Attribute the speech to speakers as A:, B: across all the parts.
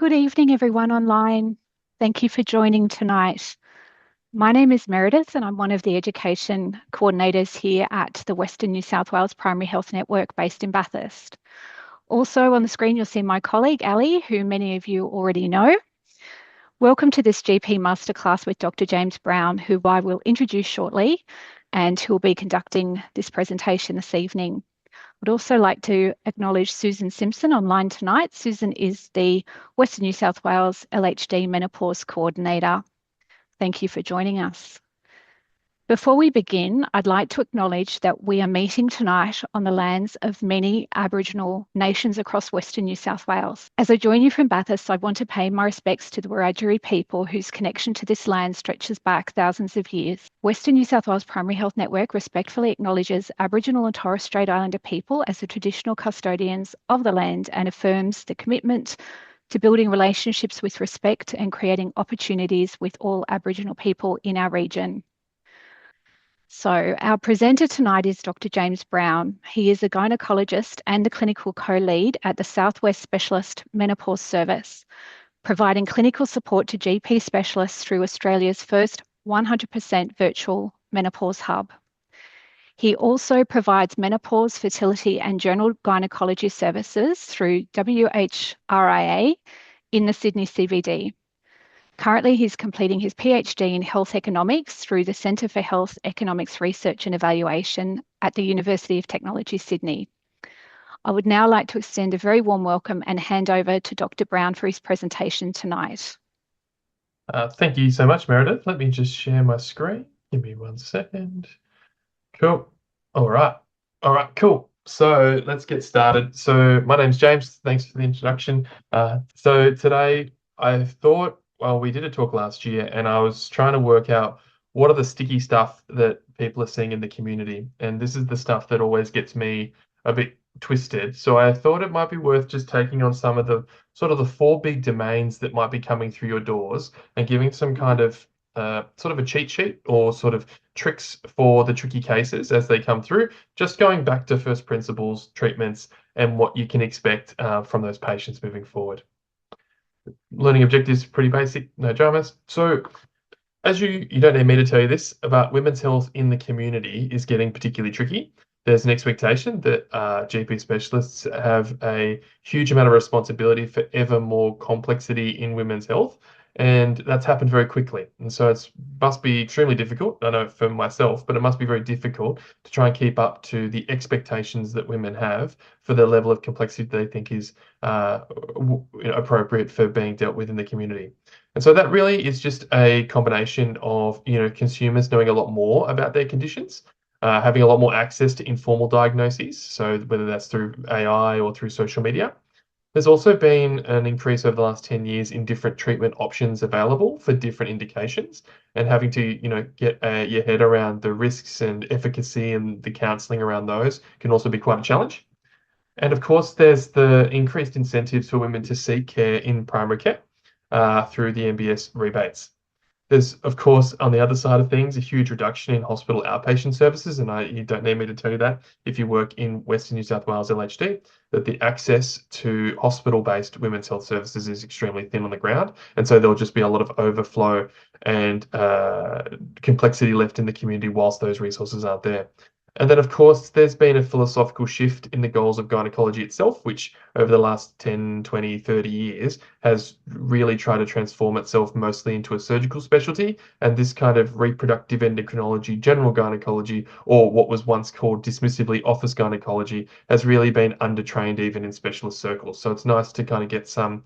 A: Good evening, everyone online. Thank you for joining tonight. My name is Meredith, and I'm one of the education coordinators here at the Western New South Wales Primary Health Network based in Bathurst. Also on the screen, you'll see my colleague, Ali, who many of you already know. Welcome to this GP Masterclass with Dr. James Brown, who I will introduce shortly, and who will be conducting this presentation this evening. I'd also like to acknowledge Susan Simpson online tonight. Susan is the Western New South Wales LHD Menopause Coordinator. Thank you for joining us. Before we begin, I'd like to acknowledge that we are meeting tonight on the lands of many Aboriginal nations across Western New South Wales. As I join you from Bathurst, I want to pay my respects to the Wiradjuri people whose connection to this land stretches back thousands of years. Western New South Wales Primary Health Network respectfully acknowledges Aboriginal and Torres Strait Islander people as the traditional custodians of the land and affirms the commitment to building relationships with respect and creating opportunities with all Aboriginal people in our region. So our presenter tonight is Dr. James Brown. He is a gynaecologist and the clinical co-lead at the Southwest Specialist Menopause Service, providing clinical support to GP specialists through Australia's first 100% virtual menopause hub. He also provides menopause, fertility and general gynaecology services through WHRIA in the Sydney CBD. Currently, he's completing his PhD in health economics through the Centre for Health Economics Research and Evaluation at the University of Technology, Sydney. I would now like to extend a very warm welcome and hand over to Dr. Brown for his presentation tonight.
B: Thank you so much, Meredith. Let me just share my screen. Give me 1 second. Cool. All right, cool. So let's get started. So my name's James. Thanks for the introduction. So today I thought, well, we did a talk last year and I was trying to work out what are the sticky stuff that people are seeing in the community. And this is the stuff that always gets me a bit twisted. So I thought it might be worth just taking on some of the sort of the 4 big domains that might be coming through your doors and giving some kind of sort of a cheat sheet or sort of tricks for the tricky cases as they come through, just going back to first principles, treatments, and what you can expect from those patients moving forward. Learning objectives, pretty basic, no dramas. So as you don't need me to tell you this, about women's health in the community is getting particularly tricky. There's an expectation that GP specialists have a huge amount of responsibility for ever more complexity in women's health, and that's happened very quickly. And so it must be extremely difficult, I know for myself, but it must be very difficult to try and keep up to the expectations that women have for the level of complexity they think is appropriate for being dealt with in the community. And so that really is just a combination of, consumers knowing a lot more about their conditions, having a lot more access to informal diagnoses, so whether that's through AI or through social media. There's also been an increase over the last 10 years in different treatment options available for different indications, and having to, get your head around the risks and efficacy and the counselling around those can also be quite a challenge. And of course, there's the increased incentives for women to seek care in primary care through the MBS rebates. There's, of course, on the other side of things, a huge reduction in hospital outpatient services, and you don't need me to tell you that if you work in Western New South Wales LHD, that the access to hospital-based women's health services is extremely thin on the ground, and so there'll just be a lot of overflow and complexity left in the community whilst those resources aren't there. And then, of course, there's been a philosophical shift in the goals of gynecology itself, which over the last 10, 20, 30 years has really tried to transform itself mostly into a surgical specialty. And this kind of reproductive endocrinology, general gynecology, or what was once called dismissively office gynecology, has really been undertrained even in specialist circles. So it's nice to kind of get some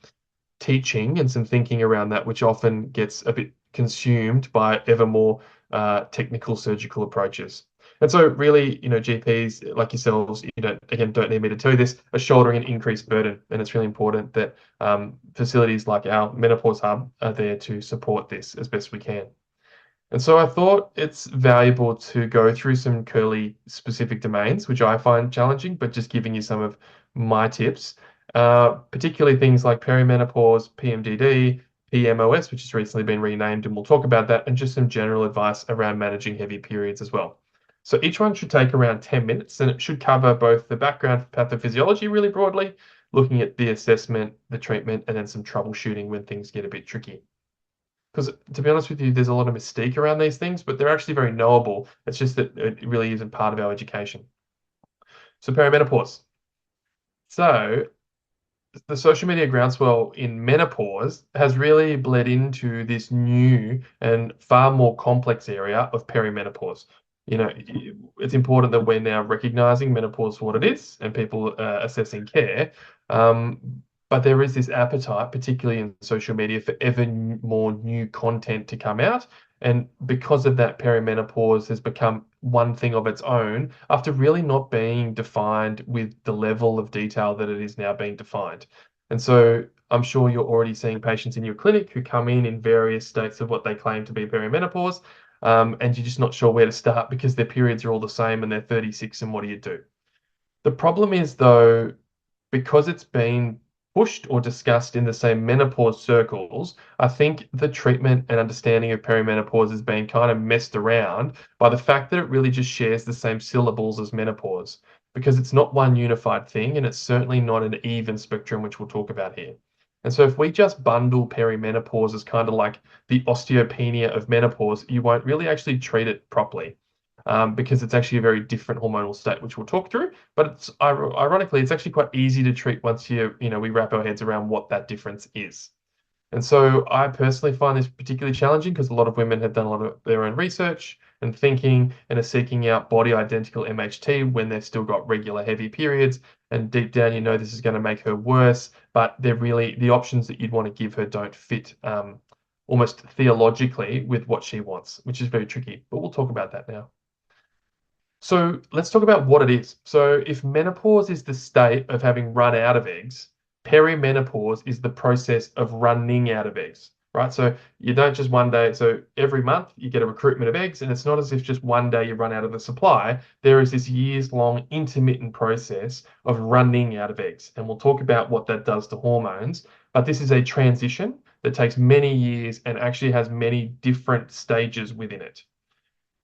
B: teaching and some thinking around that, which often gets a bit consumed by ever more technical surgical approaches. And so really, GPs like yourselves, don't need me to tell you this, are shouldering an increased burden. And it's really important that facilities like our Menopause Hub are there to support this as best we can. And so I thought it's valuable to go through some curly specific domains, which I find challenging, but just giving you some of my tips, particularly things like perimenopause, PMDD, PMOS, which has recently been renamed, and we'll talk about that, and just some general advice around managing heavy periods as well. So each one should take around 10 minutes, and it should cover both the background pathophysiology really broadly, looking at the assessment, the treatment, and then some troubleshooting when things get a bit tricky. Because to be honest with you, there's a lot of mystique around these things, but they're actually very knowable. It's just that it really isn't part of our education. So perimenopause. So the social media groundswell in menopause has really bled into this new and far more complex area of perimenopause. It's important that we're now recognizing menopause for what it is and people assessing care. But there is this appetite, particularly in social media, for ever more new content to come out. And because of that, perimenopause has become one thing of its own after really not being defined with the level of detail that it is now being defined. And so I'm sure you're already seeing patients in your clinic who come in various states of what they claim to be perimenopause, and you're just not sure where to start because their periods are all the same and they're 36, and what do you do? The problem is, though, because it's been pushed or discussed in the same menopause circles, I think the treatment and understanding of perimenopause has been kind of messed around by the fact that it really just shares the same syllables as menopause, because it's not one unified thing and it's certainly not an even spectrum, which we'll talk about here. And so if we just bundle perimenopause as kind of like the osteopenia of menopause, you won't really actually treat it properly. Because it's actually a very different hormonal state, which we'll talk through. But ironically, it's actually quite easy to treat once we wrap our heads around what that difference is. And so I personally find this particularly challenging because a lot of women have done a lot of their own research and thinking and are seeking out body identical MHT when they've still got regular heavy periods. And deep down, this is going to make her worse, but the options that you'd want to give her don't fit almost theologically with what she wants, which is very tricky. But we'll talk about that now. So let's talk about what it is. So if menopause is the state of having run out of eggs, perimenopause is the process of running out of eggs, right? So you don't just one day, so every month you get a recruitment of eggs, and it's not as if just one day you run out of the supply. There is this years-long intermittent process of running out of eggs. And we'll talk about what that does to hormones. But this is a transition that takes many years and actually has many different stages within it.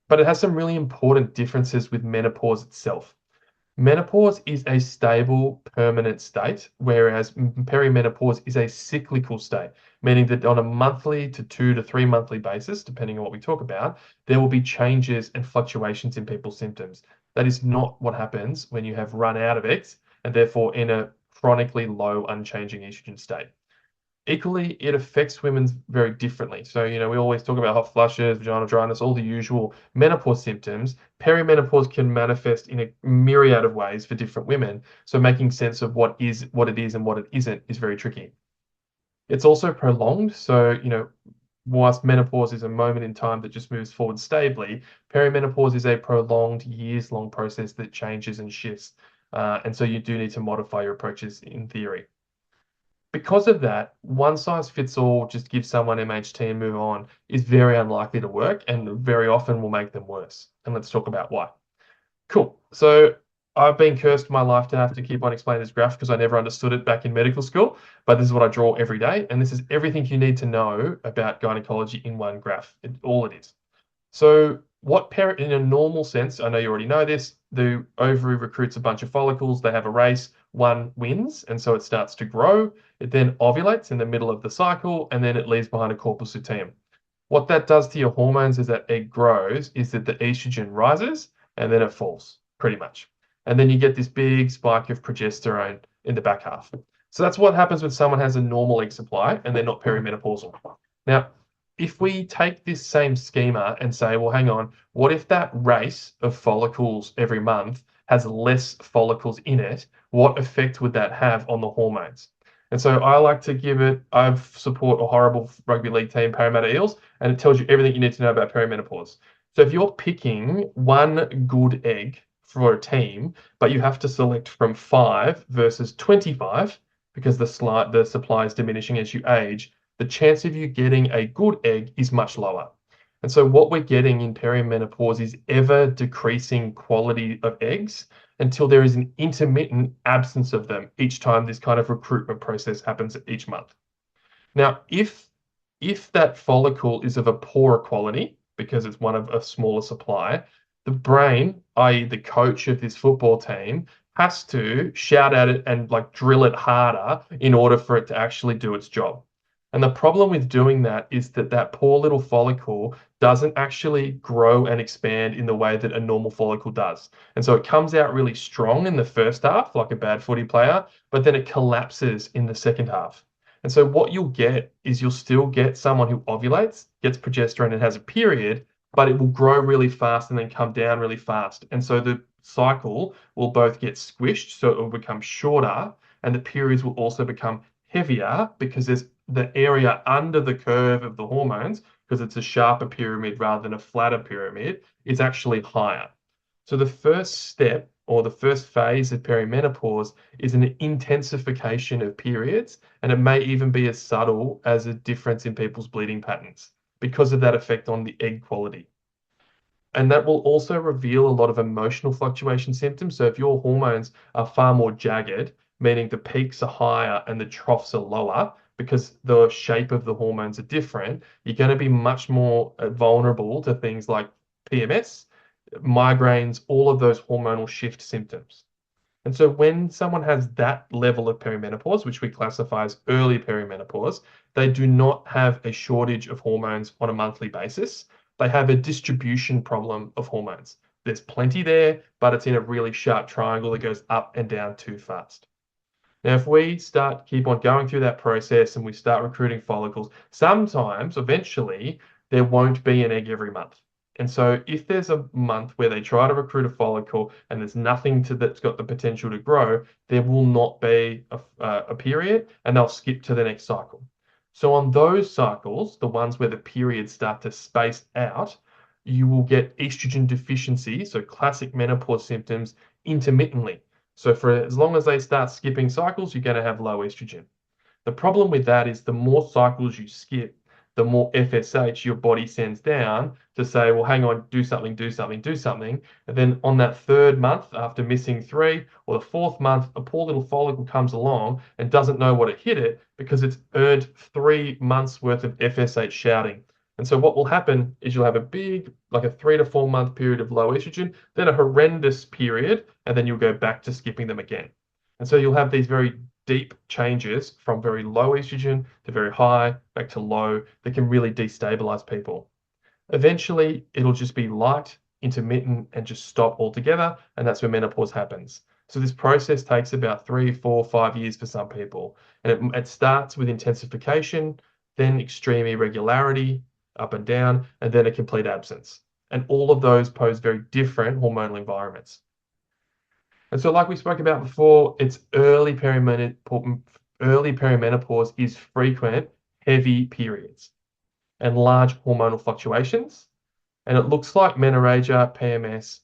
B: But it has some really important differences with menopause itself. Menopause is a stable, permanent state, whereas perimenopause is a cyclical state, meaning that on a monthly to 2 to 3 monthly basis, depending on what we talk about, there will be changes and fluctuations in people's symptoms. That is not what happens when you have run out of eggs and therefore in a chronically low, unchanging estrogen state. Equally, it affects women very differently. So, we always talk about hot flushes, vaginal dryness, all the usual menopause symptoms. Perimenopause can manifest in a myriad of ways for different women. So making sense of what it is and what it isn't is very tricky. It's also prolonged. So, whilst menopause is a moment in time that just moves forward stably, perimenopause is a prolonged years-long process that changes and shifts. And so you do need to modify your approaches in theory. Because of that, one size fits all, just give someone MHT and move on, is very unlikely to work and very often will make them worse. And let's talk about why. Cool. So I've been cursed my life to have to keep on explaining this graph because I never understood it back in medical school, but this is what I draw every day. And this is everything you need to know about gynecology in one graph. All it is. So in a normal sense, I know you already know this, the ovary recruits a bunch of follicles, they have a race, one wins, and so it starts to grow. It then ovulates in the middle of the cycle, and then it leaves behind a corpus luteum. What that does to your hormones as that egg grows is that the estrogen rises, and then it falls, pretty much. And then you get this big spike of progesterone in the back half. So that's what happens when someone has a normal egg supply and they're not perimenopausal. Now, if we take this same schema and say, well, hang on, what if that race of follicles every month has less follicles in it? What effect would that have on the hormones? And so I like to I support a horrible rugby league team, Parramatta Eels, and it tells you everything you need to know about perimenopause. So if you're picking one good egg for a team, but you have to select from 5 versus 25, because the supply is diminishing as you age, the chance of you getting a good egg is much lower. And so what we're getting in perimenopause is ever decreasing quality of eggs until there is an intermittent absence of them each time this kind of recruitment process happens each month. Now, if that follicle is of a poorer quality, because it's one of a smaller supply, the brain, i.e. the coach of this football team, has to shout at it and like drill it harder in order for it to actually do its job. And the problem with doing that is that that poor little follicle doesn't actually grow and expand in the way that a normal follicle does. And so it comes out really strong in the first half, like a bad footy player, but then it collapses in the second half. And so what you'll get is you'll still get someone who ovulates, gets progesterone and has a period, but it will grow really fast and then come down really fast. And so the cycle will both get squished, so it will become shorter, and the periods will also become heavier because there's the area under the curve of the hormones, because it's a sharper pyramid rather than a flatter pyramid, is actually higher. So the first step or the first phase of perimenopause is an intensification of periods, and it may even be as subtle as a difference in people's bleeding patterns because of that effect on the egg quality. And that will also reveal a lot of emotional fluctuation symptoms. So if your hormones are far more jagged, meaning the peaks are higher and the troughs are lower, because the shape of the hormones are different, you're going to be much more vulnerable to things like PMS, migraines, all of those hormonal shift symptoms. And so when someone has that level of perimenopause, which we classify as early perimenopause, they do not have a shortage of hormones on a monthly basis. They have a distribution problem of hormones. There's plenty there, but it's in a really sharp triangle that goes up and down too fast. Now, if we keep on going through that process and we start recruiting follicles, sometimes, eventually, there won't be an egg every month. And so if there's a month where they try to recruit a follicle and there's nothing that's got the potential to grow, there will not be a period and they'll skip to the next cycle. So on those cycles, the ones where the periods start to space out, you will get estrogen deficiency, so classic menopause symptoms, intermittently. So for as long as they start skipping cycles, you're going to have low estrogen. The problem with that is the more cycles you skip, the more FSH your body sends down to say, well, hang on, do something, do something, do something. And then on that third month, after missing 3, or the fourth month, a poor little follicle comes along and doesn't know what it hit it because it's earned 3 months worth of FSH shouting. And so what will happen is you'll have a big, like a 3 to 4 month period of low estrogen, then a horrendous period, and then you'll go back to skipping them again. And so you'll have these very deep changes from very low estrogen to very high, back to low, that can really destabilize people. Eventually, it'll just be light, intermittent, and just stop altogether, and that's where menopause happens. So this process takes about 3, 4, 5 years for some people. And it starts with intensification, then extreme irregularity, up and down, and then a complete absence. And all of those pose very different hormonal environments. And so, like we spoke about before, it's early perimenopause is frequent, heavy periods and large hormonal fluctuations. And it looks like menorrhagia, PMS,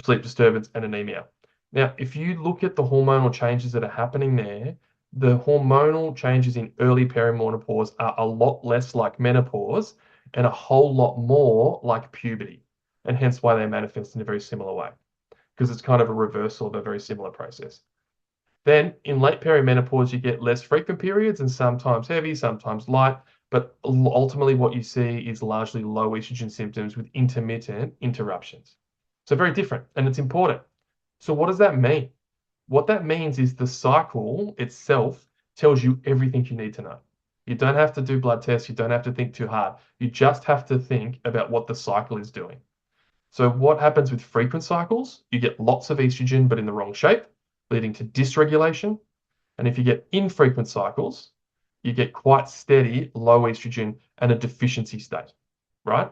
B: sleep disturbance, and anemia. Now, if you look at the hormonal changes that are happening there, the hormonal changes in early perimenopause are a lot less like menopause and a whole lot more like puberty, and hence why they manifest in a very similar way, because it's kind of a reversal of a very similar process. Then in late perimenopause, you get less frequent periods and sometimes heavy, sometimes light, but ultimately what you see is largely low estrogen symptoms with intermittent interruptions. So very different, and it's important. So what does that mean? What that means is the cycle itself tells you everything you need to know. You don't have to do blood tests. You don't have to think too hard. You just have to think about what the cycle is doing. So what happens with frequent cycles? You get lots of estrogen, but in the wrong shape, leading to dysregulation. And if you get infrequent cycles, you get quite steady low estrogen and a deficiency state, right?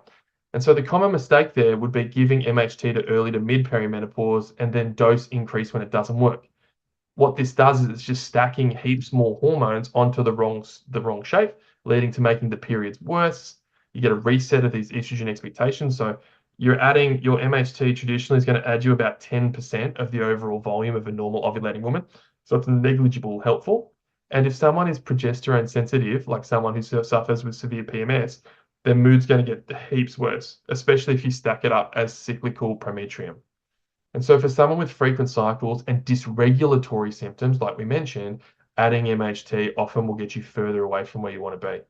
B: And so the common mistake there would be giving MHT to early to mid perimenopause and then dose increase when it doesn't work. What this does is it's just stacking heaps more hormones onto the wrong shape, leading to making the periods worse. You get a reset of these estrogen expectations. So you're adding your MHT traditionally is going to add you about 10% of the overall volume of a normal ovulating woman. So it's negligible helpful. And if someone is progesterone sensitive, like someone who suffers with severe PMS, their mood's going to get heaps worse, especially if you stack it up as cyclical prometrium. And so for someone with frequent cycles and dysregulatory symptoms, like we mentioned, adding MHT often will get you further away from where you want to be.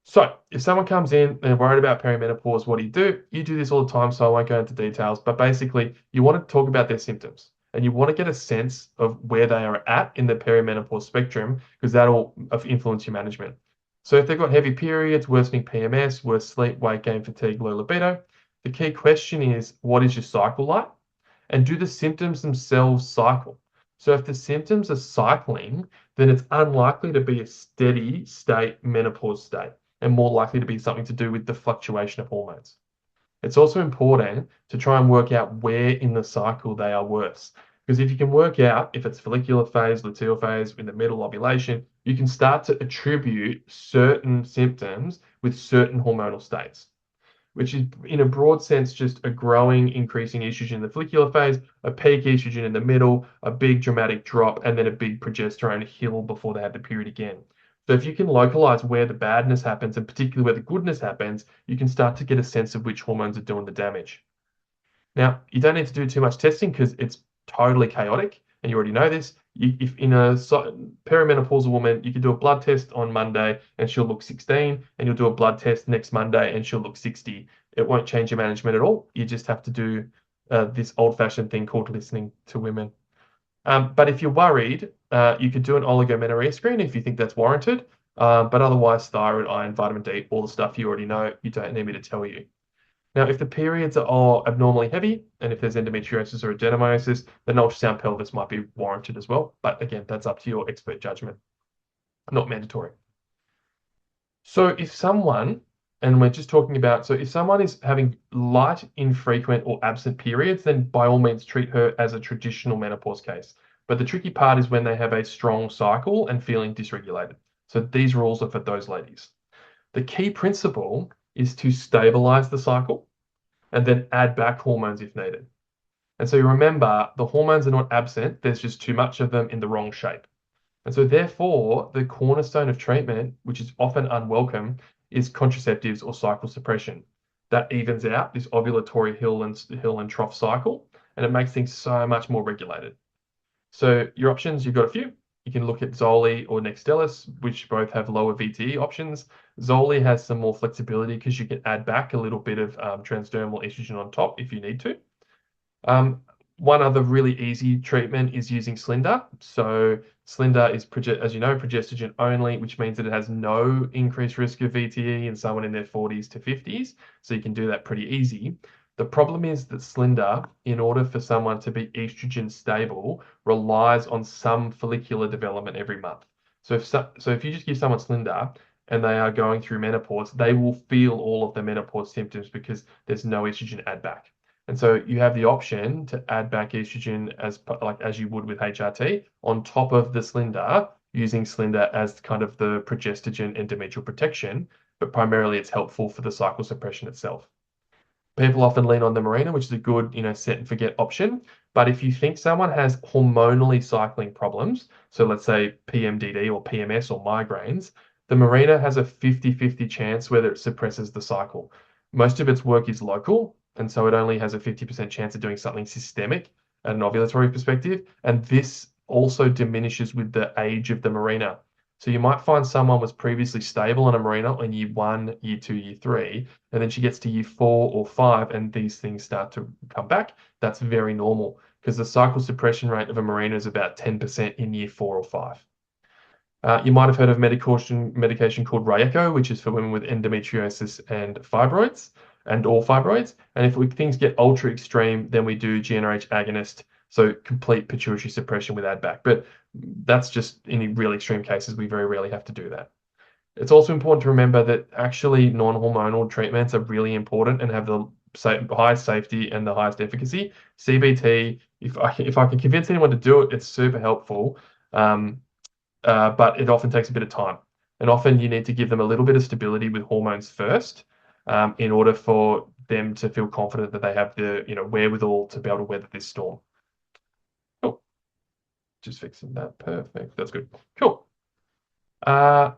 B: So if someone comes in and they're worried about perimenopause, what do? You do this all the time, so I won't go into details, but basically you want to talk about their symptoms. And you want to get a sense of where they are at in the perimenopause spectrum because that'll influence your management. So if they've got heavy periods, worsening PMS, worse sleep, weight gain, fatigue, low libido, the key question is, what is your cycle like? And do the symptoms themselves cycle? So if the symptoms are cycling, then it's unlikely to be a steady state menopause state and more likely to be something to do with the fluctuation of hormones. It's also important to try and work out where in the cycle they are worse. Because if you can work out if it's follicular phase, luteal phase, in the middle ovulation, you can start to attribute certain symptoms with certain hormonal states, which is in a broad sense just a growing, increasing estrogen in the follicular phase, a peak estrogen in the middle, a big dramatic drop, and then a big progesterone hill before they have the period again. So if you can localize where the badness happens and particularly where the goodness happens, you can start to get a sense of which hormones are doing the damage. Now, you don't need to do too much testing because it's totally chaotic, and you already know this. If in a perimenopausal woman, you can do a blood test on Monday and she'll look 16, and you'll do a blood test next Monday and she'll look 60. It won't change your management at all. You just have to do this old-fashioned thing called listening to women. But if you're worried, you could do an oligomenorrhea screen if you think that's warranted. But otherwise, thyroid, iron, vitamin D, all the stuff you already know, you don't need me to tell you. Now, if the periods are abnormally heavy, and if there's endometriosis or adenomyosis, then ultrasound pelvis might be warranted as well. But again, that's up to your expert judgment, not mandatory. So if someone, and we're just talking about, so if someone is having light, infrequent, or absent periods, then by all means treat her as a traditional menopause case. But the tricky part is when they have a strong cycle and feeling dysregulated. So these rules are for those ladies. The key principle is to stabilize the cycle and then add back hormones if needed. And so you remember the hormones are not absent, there's just too much of them in the wrong shape. And so therefore, the cornerstone of treatment, which is often unwelcome, is contraceptives or cycle suppression. That evens out this ovulatory hill and trough cycle, and it makes things so much more regulated. So your options, you've got a few. You can look at Zoli or Nextstellis, which both have lower VTE options. Zoli has some more flexibility because you can add back a little bit of transdermal estrogen on top if you need to. One other really easy treatment is using Slinda. So Slinda is, as you know, progestogen only, which means that it has no increased risk of VTE in someone in their 40s to 50s. So you can do that pretty easy. The problem is that Slinda, in order for someone to be estrogen stable, relies on some follicular development every month. So if you just give someone Slinda and they are going through menopause, they will feel all of the menopause symptoms because there's no estrogen add back. And so you have the option to add back estrogen as you would with HRT on top of the Slinda, using Slinda as kind of the progestogen endometrial protection, but primarily it's helpful for the cycle suppression itself. People often lean on the Mirena, which is a good, set and forget option. But if you think someone has hormonally cycling problems, so let's say PMDD or PMS or migraines, the Mirena has a 50-50 chance whether it suppresses the cycle. Most of its work is local, and so it only has a 50% chance of doing something systemic at an ovulatory perspective. And this also diminishes with the age of the Mirena. So you might find someone was previously stable on a Mirena in year 1, year 2, year 3, and then she gets to year 4 or 5, and these things start to come back. That's very normal because the cycle suppression rate of a Mirena is about 10% in year 4 or 5. You might have heard of medication called Ryeco, which is for women with endometriosis and fibroids, and all fibroids. And if things get ultra extreme, then we do GnRH agonist, so complete pituitary suppression with add back. But that's just in really extreme cases, we very rarely have to do that. It's also important to remember that actually non-hormonal treatments are really important and have the highest safety and the highest efficacy. CBT, if I can convince anyone to do it, it's super helpful. But it often takes a bit of time. And often you need to give them a little bit of stability with hormones first, in order for them to feel confident that they have the wherewithal to be able to weather this storm. Cool. Just fixing that. Perfect. That's good. Cool. The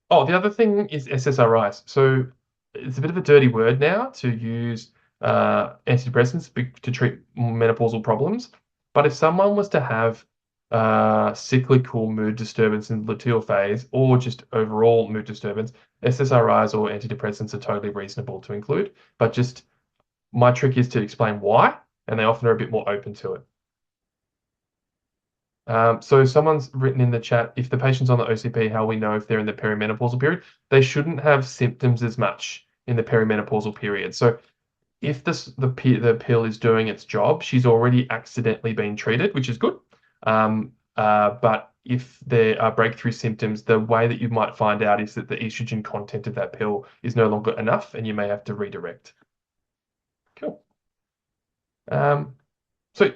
B: other thing is SSRIs. So it's a bit of a dirty word now to use antidepressants to treat menopausal problems. But if someone was to have cyclical mood disturbance in the luteal phase or just overall mood disturbance, SSRIs or antidepressants are totally reasonable to include. But just my trick is to explain why, and they often are a bit more open to it. So someone's written in the chat, if the patient's on the OCP, how we know if they're in the perimenopausal period? They shouldn't have symptoms as much in the perimenopausal period. So if the pill is doing its job, she's already accidentally been treated, which is good. But if there are breakthrough symptoms, the way that you might find out is that the estrogen content of that pill is no longer enough, and you may have to redirect. Cool. Um, so,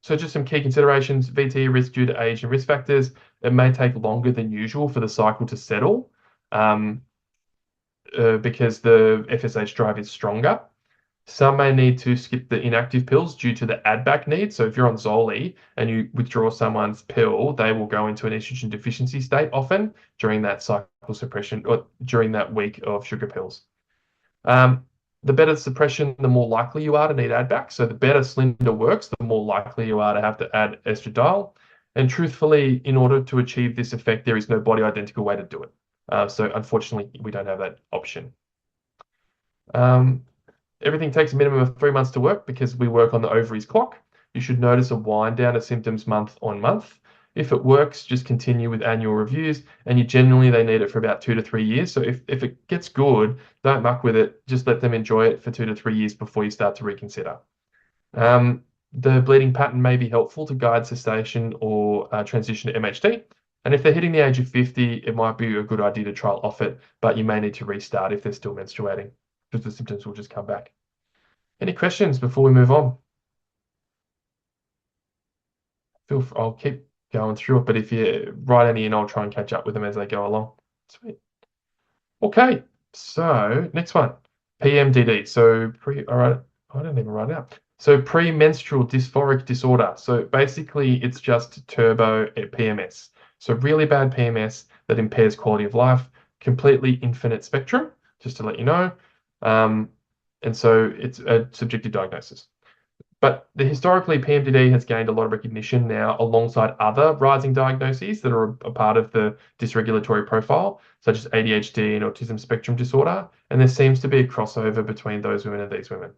B: so just some key considerations: VT risk due to age and risk factors. It may take longer than usual for the cycle to settle, um, because the FSH drive is stronger. Some may need to skip the inactive pills due to the add-back need. So if you're on Zoli and you withdraw someone's pill, they will go into an estrogen deficiency state often during that cycle suppression or during that week of sugar pills. Um, the better suppression, the more likely you are to need add-back. So the better Slinder works, the more likely you are to have to add estradiol. And truthfully, in order to achieve this effect, there is no body identical way to do it. So unfortunately, we don't have that option. Um, Everything takes a minimum of 3 months to work because we work on the ovaries clock. You should notice a wind down of symptoms month on month. If it works, just continue with annual reviews, and you generally they need it for about 2 to 3 years. So if it gets good, don't muck with it. Just let them enjoy it for 2 to 3 years before you start to reconsider. The bleeding pattern may be helpful to guide cessation or transition to MHT. And if they're hitting the age of 50, it might be a good idea to trial off it, but you may need to restart if they're still menstruating because the symptoms will just come back. Any questions before we move on? I'll keep going through it, but if you write any in, I'll try and catch up with them as they go along. Sweet. Okay, so next one, PMDD. All right, I don't even write it out. So premenstrual dysphoric disorder. So basically, it's just turbo PMS. So really bad PMS that impairs quality of life, completely infinite spectrum, just to let you know. And so it's a subjective diagnosis. But historically, PMDD has gained a lot of recognition now alongside other rising diagnoses that are a part of the dysregulatory profile, such as ADHD and autism spectrum disorder. And there seems to be a crossover between those women and these women.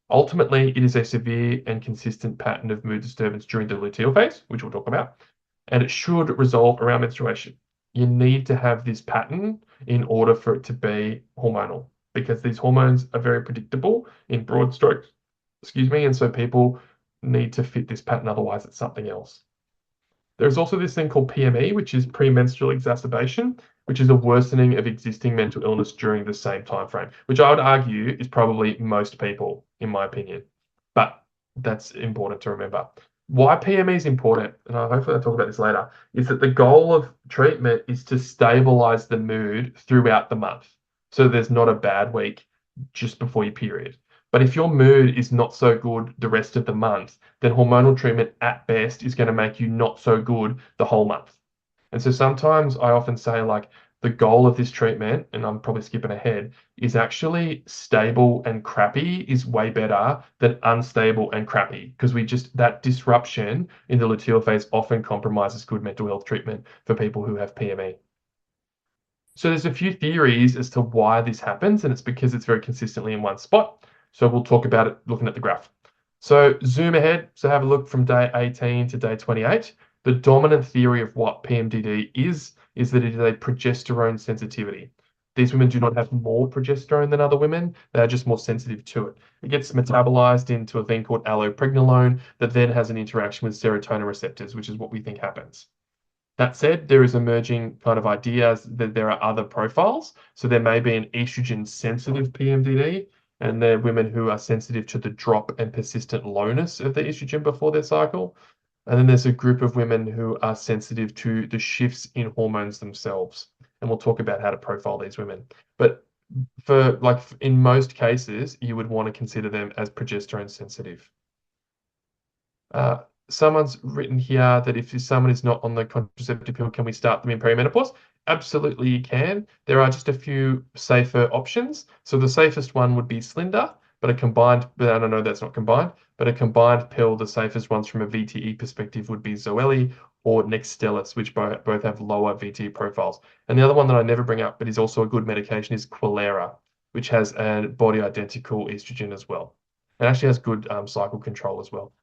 B: Ultimately, it is a severe and consistent pattern of mood disturbance during the luteal phase, which we'll talk about, and it should resolve around menstruation. You need to have this pattern in order for it to be hormonal because these hormones are very predictable in broad strokes, excuse me, and so people need to fit this pattern, otherwise it's something else. There's also this thing called PME, which is premenstrual exacerbation, which is a worsening of existing mental illness during the same time frame, which I would argue is probably most people, in my opinion. But that's important to remember. Why PME is important, and hopefully I'll talk about this later, is that the goal of treatment is to stabilize the mood throughout the month. So there's not a bad week just before your period. But if your mood is not so good the rest of the month, then hormonal treatment at best is going to make you not so good the whole month. And so sometimes I often say, like, the goal of this treatment, and I'm probably skipping ahead, is actually stable and crappy is way better than unstable and crappy because that disruption in the luteal phase often compromises good mental health treatment for people who have PME. So there's a few theories as to why this happens, and it's because it's very consistently in one spot. So we'll talk about it looking at the graph. So zoom ahead. So have a look from day 18 to day 28. The dominant theory of what PMDD is that it is a progesterone sensitivity. These women do not have more progesterone than other women. They are just more sensitive to it. It gets metabolized into a thing called allopregnolone that then has an interaction with serotonin receptors, which is what we think happens. That said, there is emerging kind of ideas that there are other profiles. So there may be an estrogen sensitive PMDD, and they're women who are sensitive to the drop and persistent lowness of the estrogen before their cycle. And then there's a group of women who are sensitive to the shifts in hormones themselves. And we'll talk about how to profile these women. But in most cases, you would want to consider them as progesterone sensitive. Someone's written here that if someone is not on the contraceptive pill, can we start them in perimenopause? Absolutely, you can. There are just a few safer options. So the safest one would be Slinder, but I don't know that's not combined, but a combined pill, the safest ones from a VTE perspective would be Zoeli or Nextstellis, which both have lower VTE profiles. And the other one that I never bring up, but is also a good medication, is Quilera, which has a body identical estrogen as well. It actually has good cycle control as well.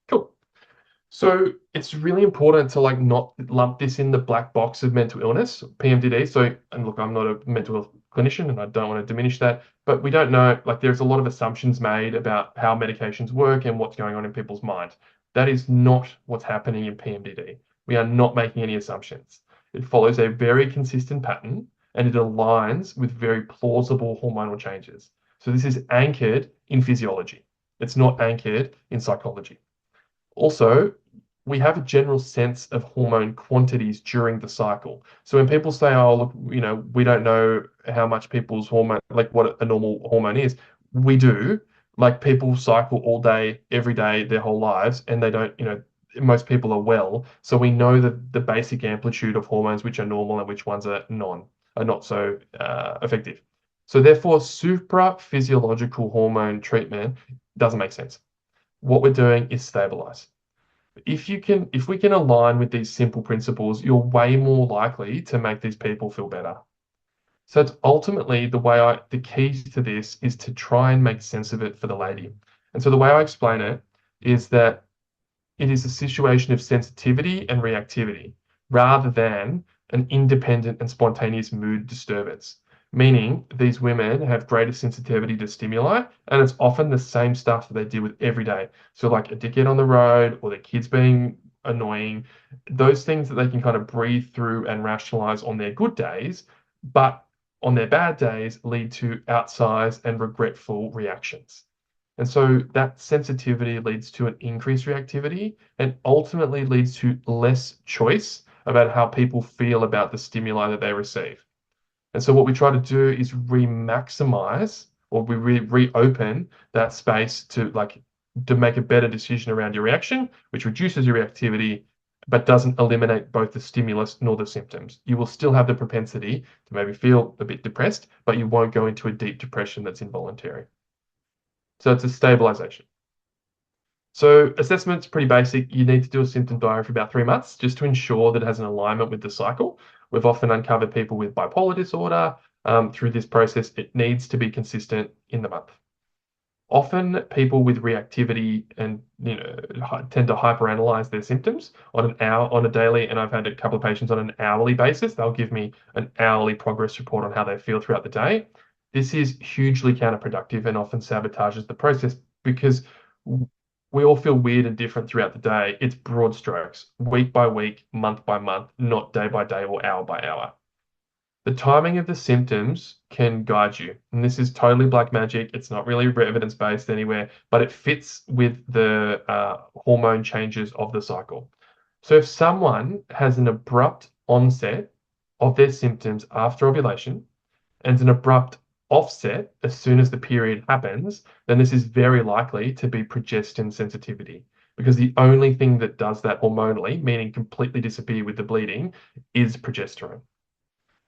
B: Cool. So it's really important to like not lump this in the black box of mental illness, PMDD. So, and look, I'm not a mental health clinician and I don't want to diminish that, but we don't know, like there's a lot of assumptions made about how medications work and what's going on in people's mind. That is not what's happening in PMDD. We are not making any assumptions. It follows a very consistent pattern and it aligns with very plausible hormonal changes. So this is anchored in physiology. It's not anchored in psychology. Also, we have a general sense of hormone quantities during the cycle. So when people say, oh, look, we don't know how much people's hormone, like what a normal hormone is, we do. Like people cycle all day, every day, their whole lives, and they don't, most people are well. So we know that the basic amplitude of hormones which are normal and which ones are not so effective. So therefore, supra physiological hormone treatment doesn't make sense. What we're doing is stabilize. If we can align with these simple principles, you're way more likely to make these people feel better. So it's ultimately the key to this is to try and make sense of it for the lady. And so the way I explain it is that it is a situation of sensitivity and reactivity rather than an independent and spontaneous mood disturbance. Meaning these women have greater sensitivity to stimuli, and it's often the same stuff that they deal with every day. So, like a dickhead on the road or their kids being annoying, those things that they can kind of breathe through and rationalize on their good days, but on their bad days lead to outsized and regretful reactions. And so that sensitivity leads to an increased reactivity and ultimately leads to less choice about how people feel about the stimuli that they receive. And so what we try to do is re-maximize or we reopen that space to make a better decision around your reaction, which reduces your reactivity, but doesn't eliminate both the stimulus nor the symptoms. You will still have the propensity to maybe feel a bit depressed, but you won't go into a deep depression that's involuntary. So it's a stabilization. So assessment's pretty basic. You need to do a symptom diary for about 3 months just to ensure that it has an alignment with the cycle. We've often uncovered people with bipolar disorder through this process. It needs to be consistent in the month. Often people with reactivity and tend to hyperanalyze their symptoms on a daily, and I've had a couple of patients on an hourly basis. They'll give me an hourly progress report on how they feel throughout the day. This is hugely counterproductive and often sabotages the process because we all feel weird and different throughout the day. It's broad strokes, week by week, month by month, not day by day or hour by hour. The timing of the symptoms can guide you. And this is totally black magic. It's not really evidence-based anywhere, but it fits with the hormone changes of the cycle. So if someone has an abrupt onset of their symptoms after ovulation and an abrupt offset as soon as the period happens, then this is very likely to be progestin sensitivity. Because the only thing that does that hormonally, meaning completely disappear with the bleeding, is progesterone.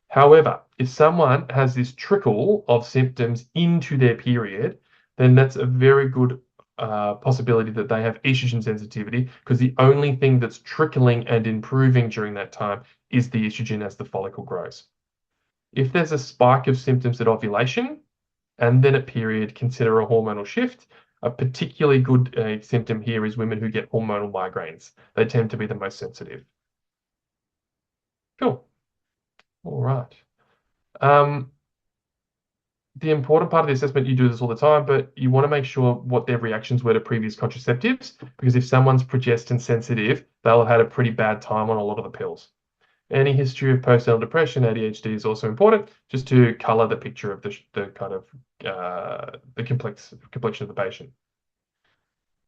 B: However, if someone has this trickle of symptoms into their period, then that's a very good possibility that they have estrogen sensitivity because the only thing that's trickling and improving during that time is the estrogen as the follicle grows. If there's a spike of symptoms at ovulation and then at period, consider a hormonal shift. A particularly good symptom here is women who get hormonal migraines. They tend to be the most sensitive. Cool. All right. Um, the important part of the assessment, you do this all the time, but you want to make sure what their reactions were to previous contraceptives, because if someone's progestin sensitive, they'll have had a pretty bad time on a lot of the pills. Any history of postnatal depression, ADHD is also important, just to color the picture of the kind of the complexion of the patient.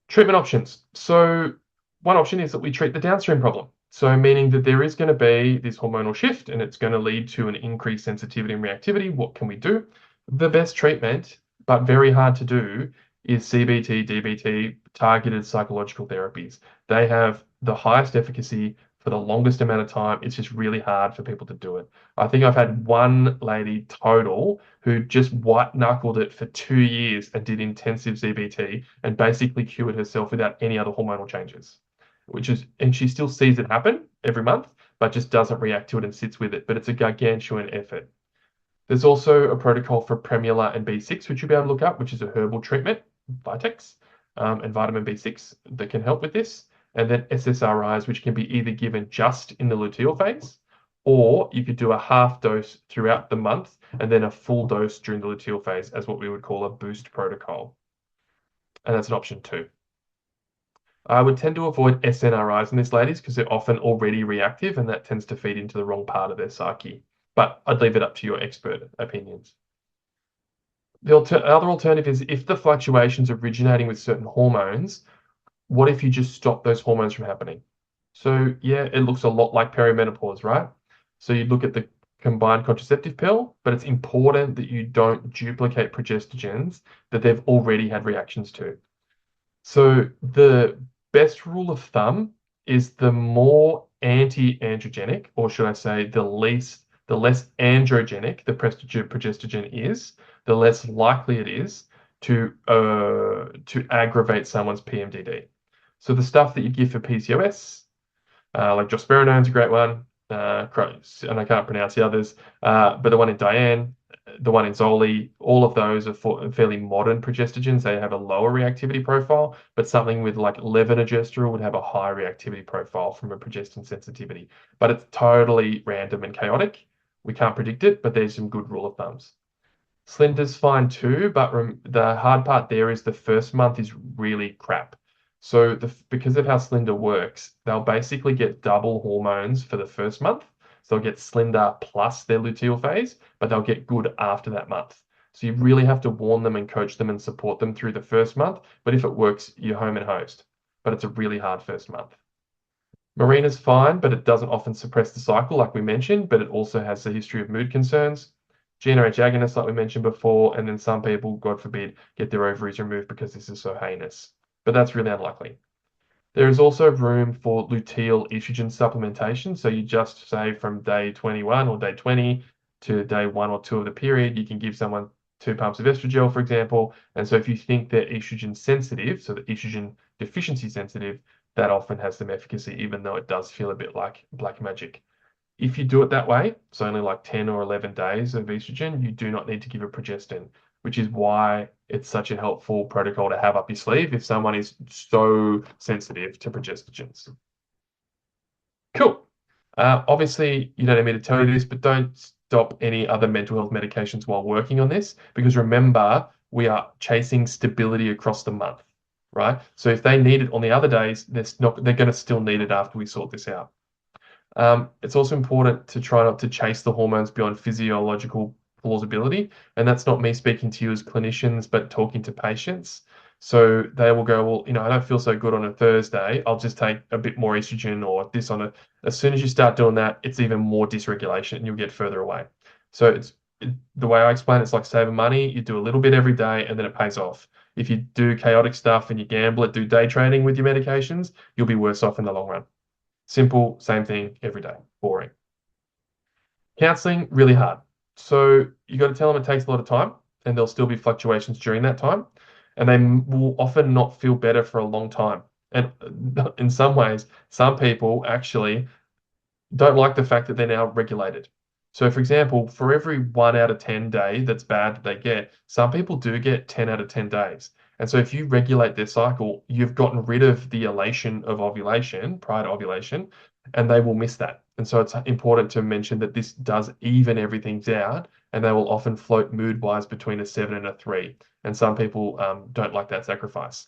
B: Treatment options. So one option is that we treat the downstream problem. So meaning that there is going to be this hormonal shift and it's going to lead to an increased sensitivity and reactivity. What can we do? The best treatment, but very hard to do, is CBT, DBT, targeted psychological therapies. They have the highest efficacy for the longest amount of time. It's just really hard for people to do it. I think I've had one lady total who just white knuckled it for 2 years and did intensive CBT and basically cured herself without any other hormonal changes. And she still sees it happen every month, but just doesn't react to it and sits with it. But it's a gargantuan effort. There's also a protocol for Premula and B6, which you'll be able to look up, which is a herbal treatment, Vitex, and vitamin B6 that can help with this. and then SSRIs, which can be either given just in the luteal phase, or you could do a half dose throughout the month and then a full dose during the luteal phase as what we would call a boost protocol. And that's an option 2. I would tend to avoid SNRIs in this, ladies, because they're often already reactive and that tends to feed into the wrong part of their psyche. But I'd leave it up to your expert opinions. The other alternative is if the fluctuations originating with certain hormones, what if you just stop those hormones from happening? So yeah, it looks a lot like perimenopause, right? So you look at the combined contraceptive pill, but it's important that you don't duplicate progestogens that they've already had reactions to. So the best rule of thumb is the more anti-androgenic, or should I say the less androgenic the progestogen is, the less likely it is to aggravate someone's PMDD. So the stuff that you give for PCOS, like drospirenone is a great one, and I can't pronounce the others, but the one in Diane, the one in Zoli, all of those are fairly modern progestogens. They have a lower reactivity profile, but something with like levonorgestrel would have a high reactivity profile from a progestin sensitivity. But it's totally random and chaotic. We can't predict it, but there's some good rule of thumbs. Slender's fine too, but the hard part there is the first month is really crap. So because of how Slender works, they'll basically get double hormones for the first month. So they'll get Slender plus their luteal phase, but they'll get good after that month. So you really have to warn them and coach them and support them through the first month. But if it works, you're home and host. But it's a really hard first month. Marina's fine, but it doesn't often suppress the cycle, like we mentioned, but it also has a history of mood concerns. GnRH agonists, like we mentioned before, and then some people, God forbid, get their ovaries removed because this is so heinous. But that's really unlikely. There is also room for luteal estrogen supplementation. So you just say from day 21 or day 20 to day 1 or 2 of the period, you can give someone 2 pumps of estrogel, for example. And so if you think they're estrogen sensitive, so the estrogen deficiency sensitive, that often has some efficacy, even though it does feel a bit like black magic. If you do it that way, it's only like 10 or 11 days of estrogen, you do not need to give a progestin, which is why it's such a helpful protocol to have up your sleeve if someone is so sensitive to progestogens. Cool. Obviously, you don't need me to tell you this, but don't stop any other mental health medications while working on this, because remember, we are chasing stability across the month, right? So if they need it on the other days, they're going to still need it after we sort this out. It's also important to try not to chase the hormones beyond physiological plausibility. And that's not me speaking to you as clinicians, but talking to patients. So they will go, well, I don't feel so good on a Thursday. I'll just take a bit more estrogen or this on a. As soon as you start doing that, it's even more dysregulation and you'll get further away. So the way I explain it's like saving money. You do a little bit every day and then it pays off. If you do chaotic stuff and you gamble it, do day trading with your medications, you'll be worse off in the long run. Simple, same thing every day. Boring. Counseling, really hard. So you got to tell them it takes a lot of time and there'll still be fluctuations during that time. And they will often not feel better for a long time. And in some ways, some people actually don't like the fact that they're now regulated. So, for example, for every 1 out of 10 day that's bad that they get, some people do get 10 out of 10 days. And so, if you regulate their cycle, you've gotten rid of the elation of ovulation prior to ovulation, and they will miss that. And so, it's important to mention that this does even everything out, and they will often float mood wise between a 7 and a 3. And some people don't like that sacrifice.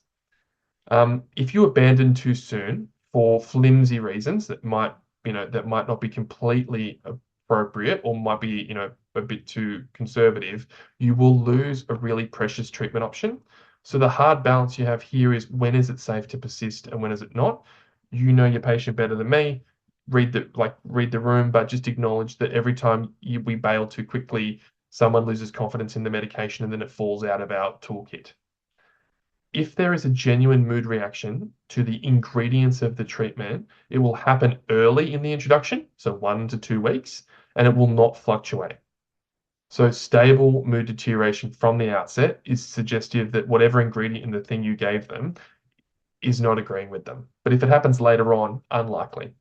B: If you abandon too soon for flimsy reasons that might not be completely appropriate or might be, a bit too conservative, you will lose a really precious treatment option. So the hard balance you have here is when is it safe to persist and when is it not? You know your patient better than me. Read the room, but just acknowledge that every time we bail too quickly, someone loses confidence in the medication and then it falls out of our toolkit. If there is a genuine mood reaction to the ingredients of the treatment, it will happen early in the introduction, so 1 to 2 weeks, and it will not fluctuate. So stable mood deterioration from the outset is suggestive that whatever ingredient in the thing you gave them is not agreeing with them. But if it happens later on, unlikely.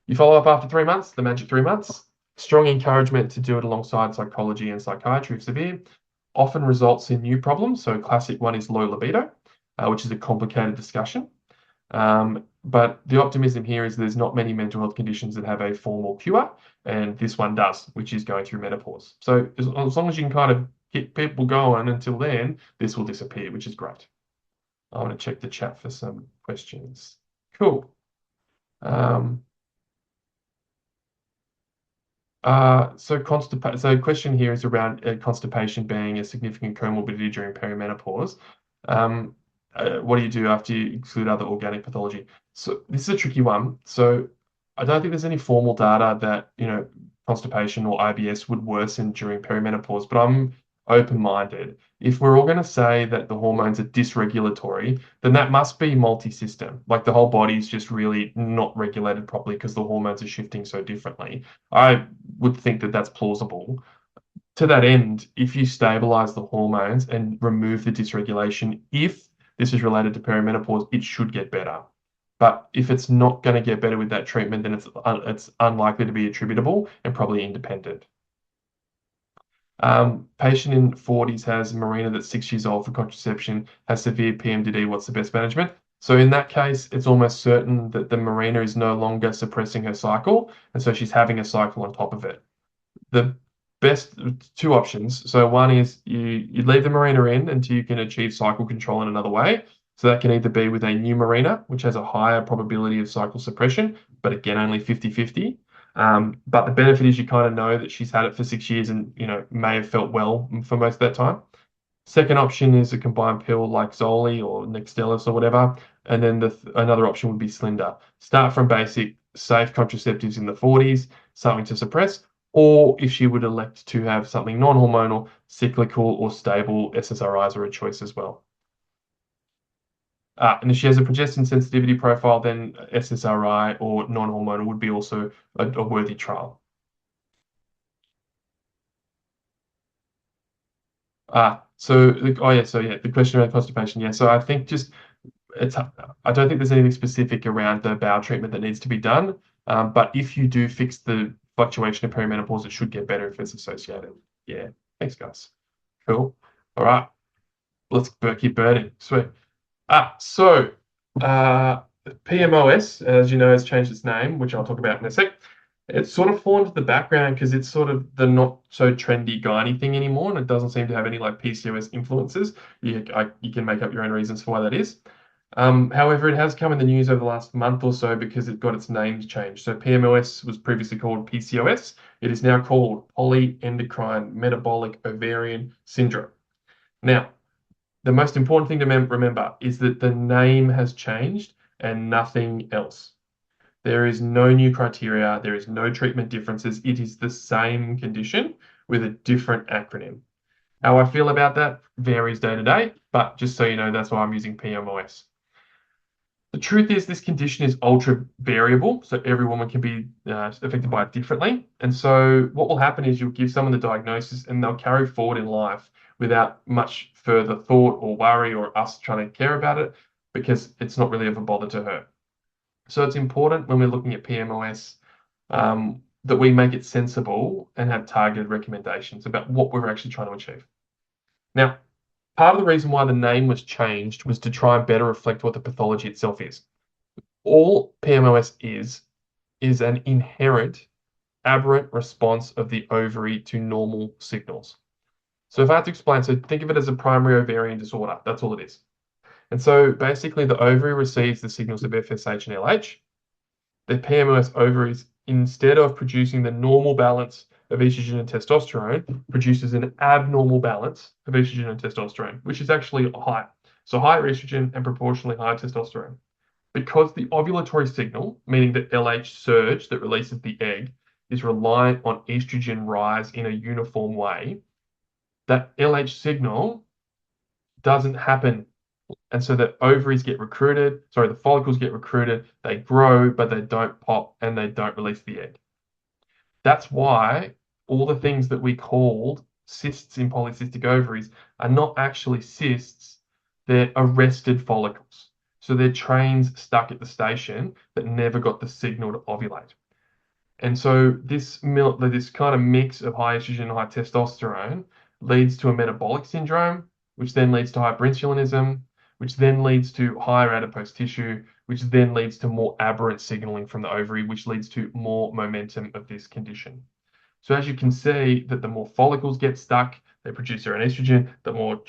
B: You follow up after 3 months, the magic 3 months. Strong encouragement to do it alongside psychology and psychiatry if severe. Often results in new problems. So classic one is low libido, which is a complicated discussion. But the optimism here is there's not many mental health conditions that have a formal cure, and this one does, which is going through menopause. So as long as you can kind of keep people going until then, this will disappear, which is great. I want to check the chat for some questions. Cool. So question here is around constipation being a significant comorbidity during perimenopause. Um, what do you do after you exclude other organic pathology? So this is a tricky one. So I don't think there's any formal data that, constipation or IBS would worsen during perimenopause, but I'm open-minded. If we're all going to say that the hormones are dysregulatory, then that must be multi-system. Like the whole body is just really not regulated properly because the hormones are shifting so differently. I would think that that's plausible. To that end, if you stabilize the hormones and remove the dysregulation, if this is related to perimenopause, it should get better. But if it's not going to get better with that treatment, then it's unlikely to be attributable and probably independent. Patient in 40s has Marina that's 6 years old for contraception, has severe PMDD. What's the best management? So in that case, it's almost certain that the Marina is no longer suppressing her cycle, and so she's having a cycle on top of it. The best two options. So one is you leave the Marina in until you can achieve cycle control in another way. So that can either be with a new Marina, which has a higher probability of cycle suppression, but again, only 50-50. But the benefit is you kind of know that she's had it for 6 years and, may have felt well for most of that time. Second option is a combined pill like Zoli or Nextstellis or whatever. And then another option would be Slinda. Start from basic safe contraceptives in the 40s, something to suppress, or if she would elect to have something non-hormonal, cyclical or stable, SSRIs are a choice as well. And if she has a progestin sensitivity profile, then SSRI or non-hormonal would be also a worthy trial. The question around constipation. Yeah, so I think I don't think there's anything specific around the bowel treatment that needs to be done. But if you do fix the fluctuation of perimenopause, it should get better if it's associated. Yeah, thanks, guys. Cool. All right, let's keep burning. Sweet. So PMOS, as you know, has changed its name, which I'll talk about in a sec. It's sort of fallen to the background because it's sort of the not so trendy gynae thing anymore, and it doesn't seem to have any like PCOS influences. You can make up your own reasons for why that is. However, it has come in the news over the last month or so because it got its name changed. So PMOS was previously called PCOS. It is now called polyendocrine metabolic ovarian syndrome. Now, the most important thing to remember is that the name has changed and nothing else. There is no new criteria. There is no treatment differences. It is the same condition with a different acronym. How I feel about that varies day to day, but just so you know, that's why I'm using PMOS. The truth is this condition is ultra variable, so every woman can be affected by it differently. And so what will happen is you'll give someone the diagnosis and they'll carry forward in life without much further thought or worry or us trying to care about it because it's not really of a bother to her. So it's important when we're looking at PMOS that we make it sensible and have targeted recommendations about what we're actually trying to achieve. Now, part of the reason why the name was changed was to try and better reflect what the pathology itself is. All PMOS is an inherent aberrant response of the ovary to normal signals. So if I have to explain, so think of it as a primary ovarian disorder. That's all it is. And so basically the ovary receives the signals of FSH and LH. The PMOS ovaries, instead of producing the normal balance of estrogen and testosterone, produces an abnormal balance of estrogen and testosterone, which is actually high. So higher estrogen and proportionally higher testosterone. Because the ovulatory signal, meaning the LH surge that releases the egg, is reliant on estrogen rise in a uniform way, that LH signal doesn't happen. And so the ovaries get recruited, the follicles get recruited, they grow, but they don't pop and they don't release the egg. That's why all the things that we called cysts in polycystic ovaries are not actually cysts, they're arrested follicles. So they're trains stuck at the station that never got the signal to ovulate. And so this kind of mix of high estrogen and high testosterone leads to a metabolic syndrome, which then leads to hyperinsulinism, which then leads to higher adipose tissue, which then leads to more aberrant signaling from the ovary, which leads to more momentum of this condition. So as you can see, that the more follicles get stuck, they produce their own estrogen, the more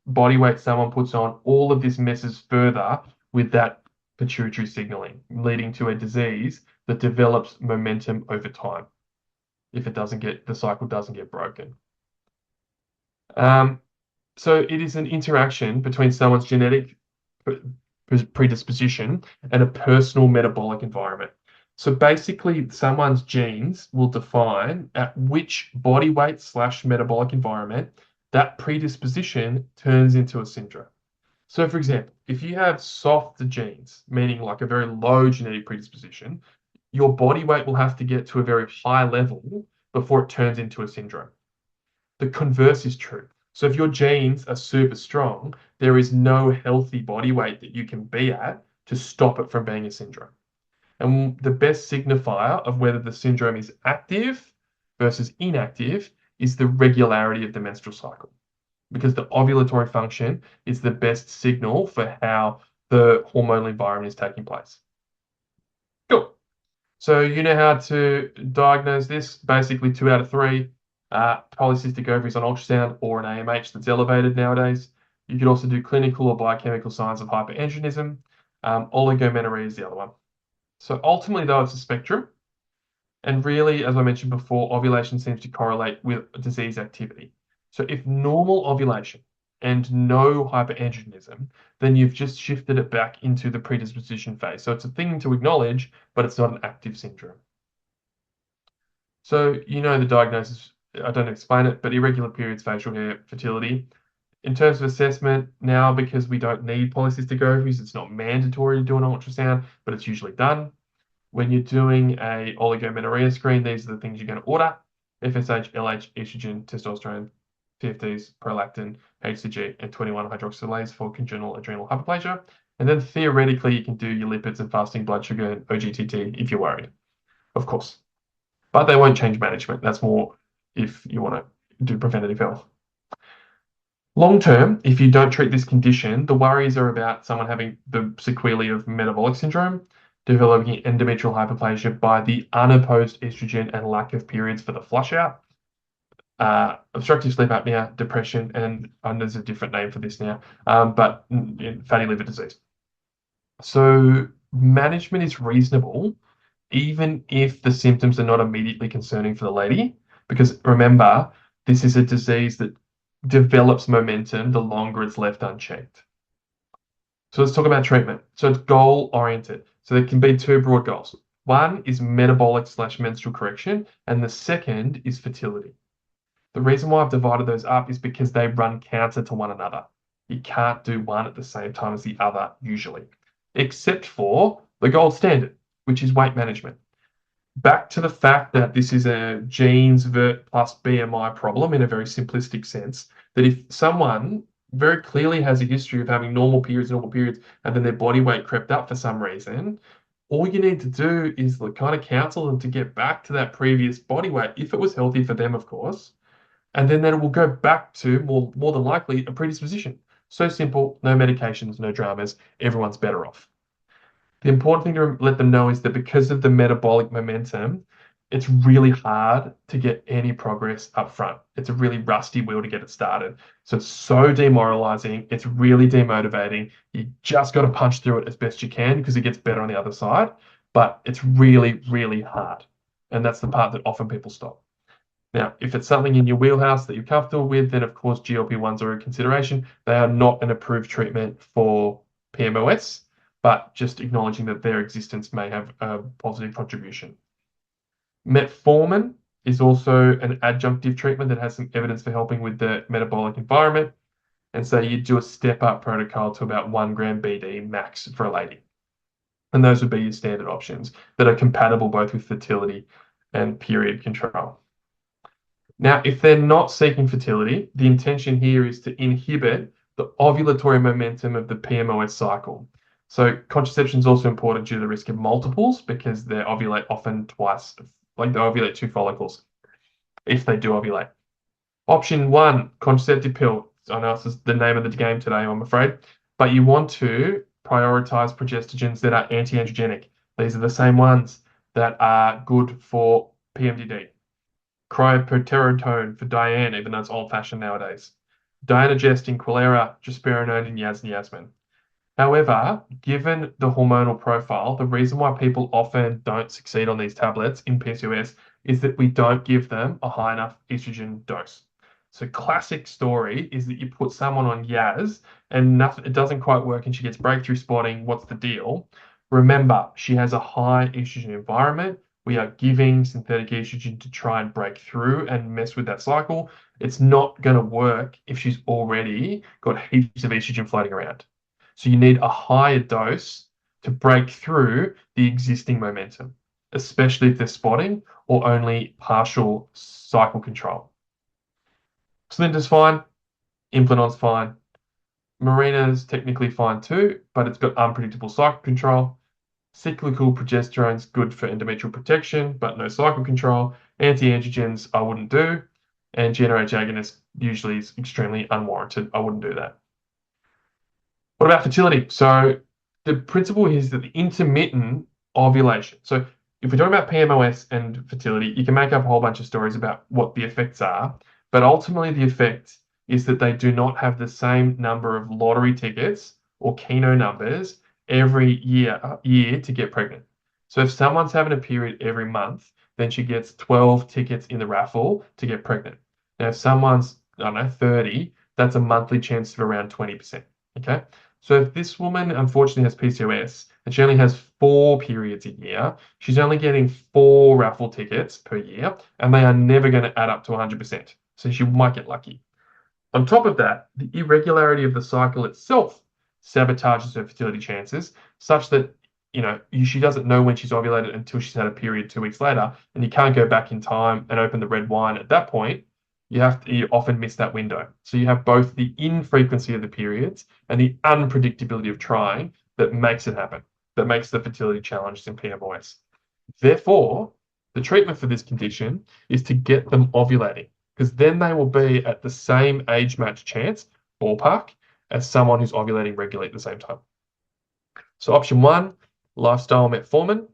B: body weight someone puts on, all of this messes further with that pituitary signaling, leading to a disease that develops momentum over time if the cycle doesn't get broken. So it is an interaction between someone's genetic predisposition and a personal metabolic environment. So basically, someone's genes will define at which body weight / metabolic environment that predisposition turns into a syndrome. So for example, if you have soft genes, meaning like a very low genetic predisposition, your body weight will have to get to a very high level before it turns into a syndrome. The converse is true. So if your genes are super strong, there is no healthy body weight that you can be at to stop it from being a syndrome. And the best signifier of whether the syndrome is active versus inactive is the regularity of the menstrual cycle, because the ovulatory function is the best signal for how the hormonal environment is taking place. Cool. So you know how to diagnose this. Basically, 2 out of 3 polycystic ovaries on ultrasound or an AMH that's elevated nowadays. You could also do clinical or biochemical signs of hyperandrogenism. Oligomenorrhea is the other one. So ultimately, though, it's a spectrum. And really, as I mentioned before, ovulation seems to correlate with disease activity. So if normal ovulation and no hyperandrogenism, then you've just shifted it back into the predisposition phase. So it's a thing to acknowledge, but it's not an active syndrome. So you know the diagnosis, I don't explain it, but irregular periods, facial hair, fertility. In terms of assessment, now because we don't need polycystic ovaries, it's not mandatory to do an ultrasound, but it's usually done. When you're doing a oligomenorrhea screen, these are the things you're going to order: FSH, LH, estrogen, testosterone, PFDs, prolactin, HCG, and 21-hydroxylase for congenital adrenal hyperplasia. And then theoretically, you can do your lipids and fasting blood sugar and OGTT if you're worried, of course. But they won't change management. That's more if you want to do preventative health. Long term, if you don't treat this condition, the worries are about someone having the sequelae of metabolic syndrome, developing endometrial hyperplasia by the unopposed estrogen and lack of periods for the flush out, obstructive sleep apnea, depression, and there's a different name for this now, but fatty liver disease. So management is reasonable, even if the symptoms are not immediately concerning for the lady, because remember, this is a disease that develops momentum the longer it's left unchecked. So let's talk about treatment. So it's goal oriented. So there can be 2 broad goals. One is metabolic / menstrual correction, and the second is fertility. The reason why I've divided those up is because they run counter to one another. You can't do one at the same time as the other usually, except for the gold standard, which is weight management. Back to the fact that this is a genes plus BMI problem in a very simplistic sense, that if someone very clearly has a history of having normal periods, and then their body weight crept up for some reason, all you need to do is kind of counsel them to get back to that previous body weight, if it was healthy for them, of course, and then it will go back to more than likely a predisposition. So simple, no medications, no dramas, everyone's better off. The important thing to let them know is that because of the metabolic momentum, it's really hard to get any progress up front. It's a really rusty wheel to get it started. So it's so demoralizing. It's really demotivating. You just got to punch through it as best you can because it gets better on the other side. But it's really, really hard. And that's the part that often people stop. Now, if it's something in your wheelhouse that you're comfortable with, then of course GLP-1s are a consideration. They are not an approved treatment for PMOS, but just acknowledging that their existence may have a positive contribution. Metformin is also an adjunctive treatment that has some evidence for helping with the metabolic environment. And so you do a step-up protocol to about 1 gram BD max for a lady. And those would be your standard options that are compatible both with fertility and period control. Now, if they're not seeking fertility, the intention here is to inhibit the ovulatory momentum of the PMOS cycle. So contraception is also important due to the risk of multiples because they ovulate often twice, like they ovulate 2 follicles if they do ovulate. Option 1, contraceptive pill. I know this is the name of the game today, I'm afraid, but you want to prioritize progestogens that are anti-androgenic. These are the same ones that are good for PMDD. Cryoproteratone for Diane, even though it's old-fashioned nowadays. Dianogestin, Quilera, Drospirenone, and Yasmin. However, given the hormonal profile, the reason why people often don't succeed on these tablets in PCOS is that we don't give them a high enough estrogen dose. So classic story is that you put someone on Yaz and nothing, it doesn't quite work and she gets breakthrough spotting. What's the deal? Remember, she has a high estrogen environment. We are giving synthetic estrogen to try and break through and mess with that cycle. It's not going to work if she's already got heaps of estrogen floating around. So you need a higher dose to break through the existing momentum, especially if they're spotting or only partial cycle control. Slinder's fine, Implanon's fine. Marina's technically fine too, but it's got unpredictable cycle control. Cyclical progesterone's good for endometrial protection, but no cycle control. Anti-androgens I wouldn't do. And GnRH agonist usually is extremely unwarranted. I wouldn't do that. What about fertility? So the principle is that the intermittent ovulation. So if we're talking about PMOS and fertility, you can make up a whole bunch of stories about what the effects are, but ultimately the effect is that they do not have the same number of lottery tickets or Keno numbers every year to get pregnant. So if someone's having a period every month, then she gets 12 tickets in the raffle to get pregnant. Now, if someone's, I don't know, 30, that's a monthly chance of around 20%. Okay. So if this woman unfortunately has PCOS and she only has 4 periods a year, she's only getting 4 raffle tickets per year, and they are never going to add up to 100%. So she might get lucky. On top of that, the irregularity of the cycle itself sabotages her fertility chances, such that she doesn't know when she's ovulated until she's had a period 2 weeks later, and you can't go back in time and open the red wine at that point. You often miss that window. So you have both the infrequency of the periods and the unpredictability of trying that makes it happen, that makes the fertility challenges in PMOS. Therefore, the treatment for this condition is to get them ovulating, because then they will be at the same age match chance, ballpark, as someone who's ovulating regularly at the same time. So option 1, lifestyle metformin.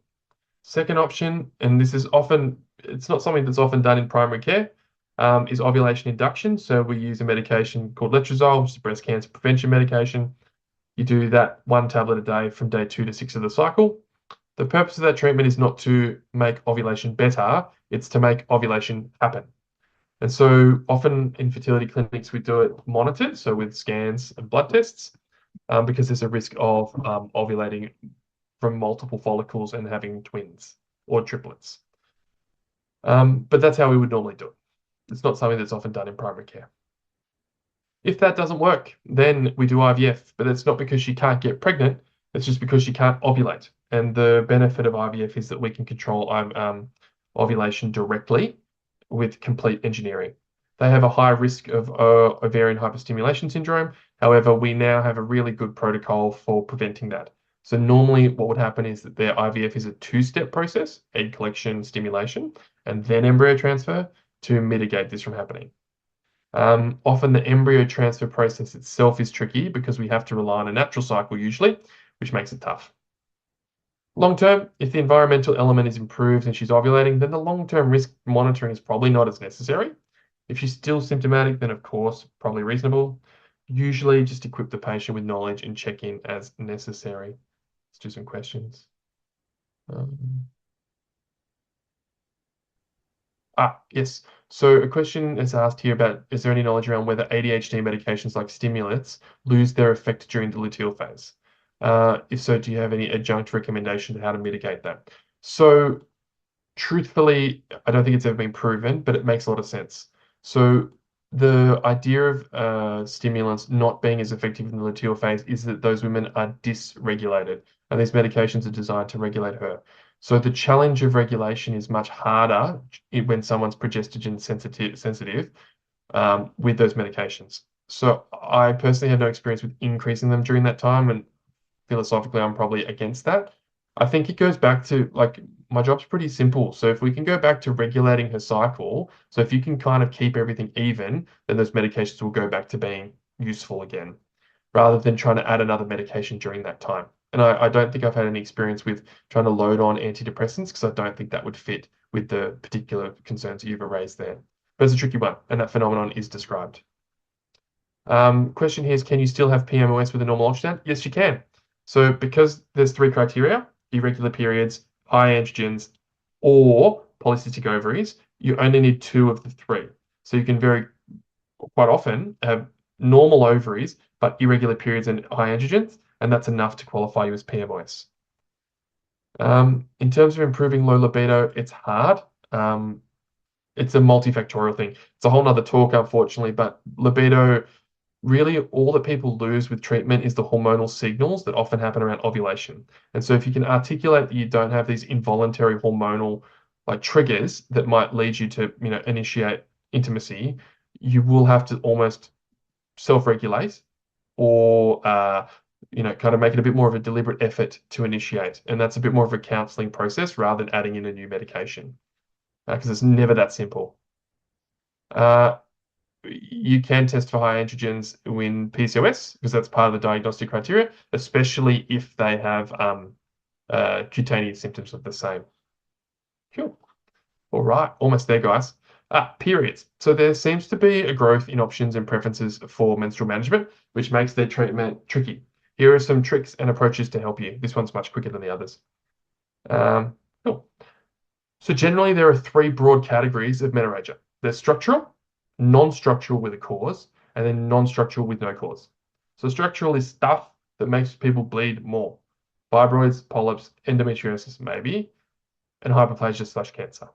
B: Second option, and it's not something that's often done in primary care, is ovulation induction. So we use a medication called letrozole, which is a breast cancer prevention medication. You do that 1 tablet a day from day 2 to 6 of the cycle. The purpose of that treatment is not to make ovulation better, it's to make ovulation happen. And so often in fertility clinics, we do it monitored, so with scans and blood tests, because there's a risk of ovulating from multiple follicles and having twins or triplets. But that's how we would normally do it. It's not something that's often done in primary care. If that doesn't work, then we do IVF, but it's not because she can't get pregnant, it's just because she can't ovulate. And the benefit of IVF is that we can control ovulation directly with complete engineering. They have a high risk of ovarian hyperstimulation syndrome. However, we now have a really good protocol for preventing that. So normally what would happen is that their IVF is a 2-step process, egg collection, stimulation, and then embryo transfer to mitigate this from happening. Often the embryo transfer process itself is tricky because we have to rely on a natural cycle usually, which makes it tough. Long term, if the environmental element is improved and she's ovulating, then the long-term risk monitoring is probably not as necessary. If she's still symptomatic, then of course, probably reasonable. Usually just equip the patient with knowledge and check in as necessary. Let's do some questions. Yes. So a question is asked here about, is there any knowledge around whether ADHD medications like stimulants lose their effect during the luteal phase? If so, do you have any adjunct recommendation on how to mitigate that? So truthfully, I don't think it's ever been proven, but it makes a lot of sense. So the idea of stimulants not being as effective in the luteal phase is that those women are dysregulated, and these medications are designed to regulate her. So the challenge of regulation is much harder when someone's progestogen sensitive with those medications. So I personally have no experience with increasing them during that time, and philosophically, I'm probably against that. I think it goes back to my job's pretty simple. So if we can go back to regulating her cycle, so if you can kind of keep everything even, then those medications will go back to being useful again. rather than trying to add another medication during that time. And I don't think I've had any experience with trying to load on antidepressants because I don't think that would fit with the particular concerns you've raised there. But it's a tricky one, and that phenomenon is described. Question here is, can you still have PMOS with a normal ultrasound? Yes, you can. So because there's three criteria, irregular periods, high androgens, or polycystic ovaries, you only need two of the three. So you can quite often have normal ovaries, but irregular periods and high androgens, and that's enough to qualify you as PMOS. In terms of improving low libido, it's hard. It's a multifactorial thing. It's a whole nother talk, unfortunately, but libido, really all that people lose with treatment is the hormonal signals that often happen around ovulation. And so if you can articulate that you don't have these involuntary hormonal triggers that might lead you to, initiate intimacy, you will have to almost self-regulate or kind of make it a bit more of a deliberate effort to initiate. And that's a bit more of a counseling process rather than adding in a new medication because it's never that simple. You can test for high androgens in PCOS because that's part of the diagnostic criteria, especially if they have cutaneous symptoms of the same. Cool. All right, almost there, guys. Periods. So there seems to be a growth in options and preferences for menstrual management, which makes their treatment tricky. Here are some tricks and approaches to help you. This one's much quicker than the others. Cool. So generally, there are three broad categories of menorrhagia. There's structural, non-structural with a cause, and then non-structural with no cause. So structural is stuff that makes people bleed more. Fibroids, polyps, endometriosis maybe, and hyperplasia/cancer.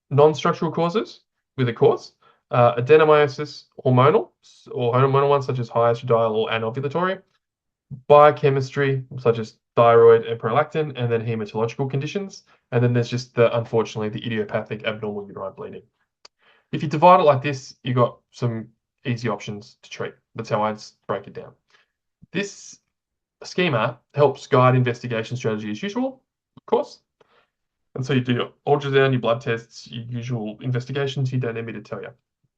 B: Non-structural causes with a cause, adenomyosis, hormonal ones such as high estradiol or anovulatory, biochemistry such as thyroid and prolactin, and then hematological conditions. And then there's just unfortunately, the idiopathic abnormal uterine bleeding. If you divide it like this, you've got some easy options to treat. That's how I'd break it down. This schema helps guide investigation strategy as usual, of course. And so you do your ultrasound, your blood tests, your usual investigations. You don't need me to tell you.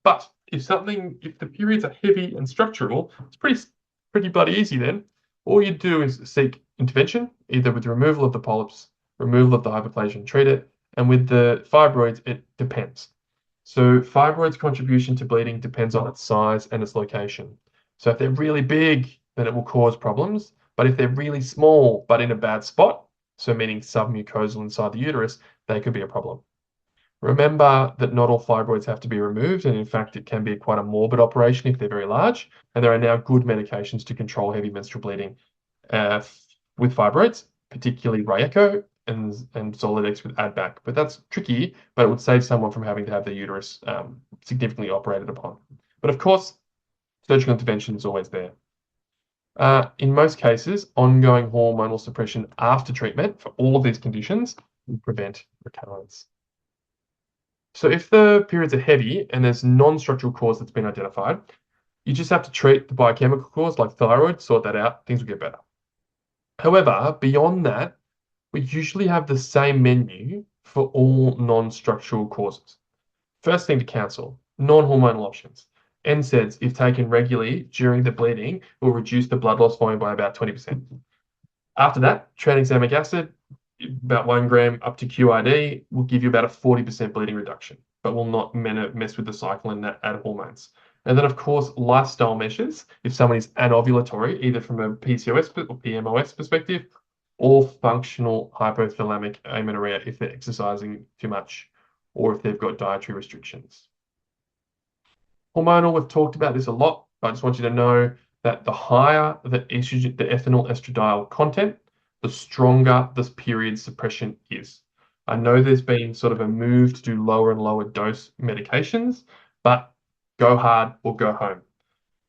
B: But if the periods are heavy and structural, it's pretty bloody easy then. All you do is seek intervention, either with removal of the polyps, removal of the hyperplasia and treat it. And with the fibroids, it depends. So fibroids' contribution to bleeding depends on its size and its location. So if they're really big, then it will cause problems. But if they're really small, but in a bad spot, so meaning submucosal inside the uterus, they could be a problem. Remember that not all fibroids have to be removed, and in fact, it can be quite a morbid operation if they're very large. And there are now good medications to control heavy menstrual bleeding with fibroids, particularly Ryeco and Zoladex with AdBac. But that's tricky, but it would save someone from having to have their uterus significantly operated upon. But of course, surgical intervention is always there. In most cases, ongoing hormonal suppression after treatment for all of these conditions will prevent recurrence. So if the periods are heavy and there's non-structural cause that's been identified, you just have to treat the biochemical cause like thyroid, sort that out, things will get better. However, beyond that, we usually have the same menu for all non-structural causes. First thing to cancel, non-hormonal options. NSAIDs, if taken regularly during the bleeding, will reduce the blood loss volume by about 20%. After that, tranexamic acid, about 1 gram up to QID, will give you about a 40% bleeding reduction, but will not mess with the cycle and add hormones. And then, of course, lifestyle measures, if someone is anovulatory, either from a PCOS or PMOS perspective, or functional hypothalamic amenorrhea if they're exercising too much, or if they've got dietary restrictions. Hormonal, we've talked about this a lot, but I just want you to know that the higher the ethinyl estradiol content, the stronger this period suppression is. I know there's been sort of a move to do lower and lower dose medications, but go hard or go home.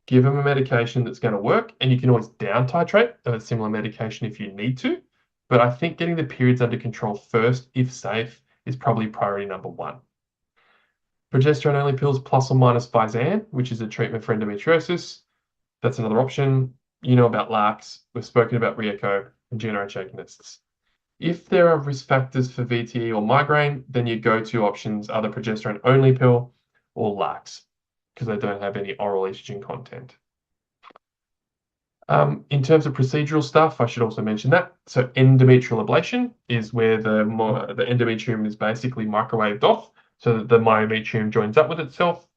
B: Give them a medication that's going to work, and you can always down titrate a similar medication if you need to. But I think getting the periods under control first, if safe, is probably priority number one. Progesterone-only pills plus or minus Visane, which is a treatment for endometriosis. That's another option. You know about LARCs. We've spoken about Ryeco and GnRH agonists. If there are risk factors for VTE or migraine, then your go-to options are the progesterone-only pill or LARCs, because they don't have any oral estrogen content. In terms of procedural stuff, I should also mention that. So endometrial ablation is where the endometrium is basically microwaved off so that the myometrium joins up with itself.